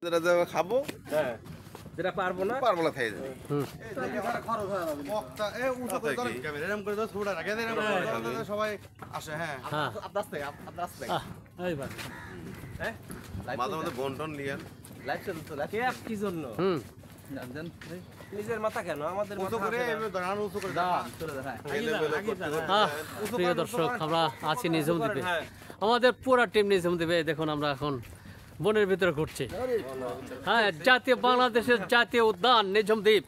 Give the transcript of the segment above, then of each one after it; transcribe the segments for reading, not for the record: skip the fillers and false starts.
যেটা খাবো, হ্যাঁ যেটা পারবো না পারবো না খাই যাবে। সবাই আসে। হ্যাঁ মাঝে মাঝে বন্টন নিয়ে লাইভ চলছে লাইভ কি জন্য নিজের মাথা কেন আমাদের মাথা প্রিয় দর্শক, আমরা আছি নিঝুম দ্বীপে। আমাদের পুরা টিম নিঝুম দ্বীপে। দেখুন আমরা এখন বনের ভিতরে ঘুরছি। হ্যাঁ, জাতীয় বাংলাদেশের জাতীয় উদ্যান নিঝুম দ্বীপ।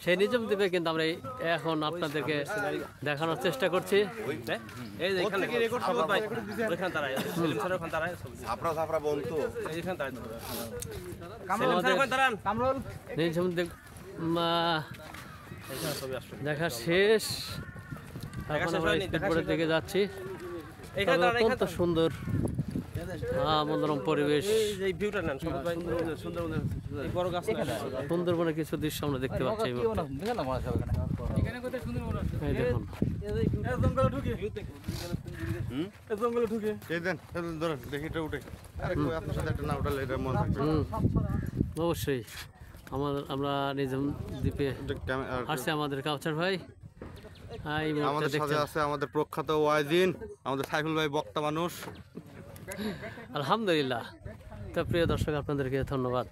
সেই নিঝুম দ্বীপে কিন্তু আমরা এখন আপনাদেরকে দেখানোর চেষ্টা করছি। এই যে এখানে কি রেকর্ড করব ভাই ওখান তারাই সেলিম স্যার ওখান তারাই ছাপড়া ছাপড়া বন্ধু এইখান তারাই সেলিম স্যার ওখান তারান কামরুল নিঝুম দ্বীপ এইখানে ছবি আসবে দেখা শেষ। এখন আমরা স্পিডবোটের দিকে যাচ্ছি। অত্যন্ত সুন্দর মনোরম পরিবেশ। এই ভিউটা নেন সবাই সুন্দর এই বড় গাছ সুন্দরবনের কিছু দৃশ্য আমরা দেখতে পাচ্ছি। এই দেখুন জঙ্গলে ঢুকে দেখি এটা উঠে আপনার সাথে একটা না উঠালে এটা মনে থাকবে। অবশ্যই আমরা নিঝুম দ্বীপে আসছে আমাদের কাউচার ভাই। আমাদের সাথে আছে আমাদের প্রখ্যাত ওয়াইজিন, আমাদের সাইফুল ভাই, বক্তা মানুষ। আলহামদুলিল্লাহ। তো প্রিয় দর্শক, আপনাদেরকে ধন্যবাদ।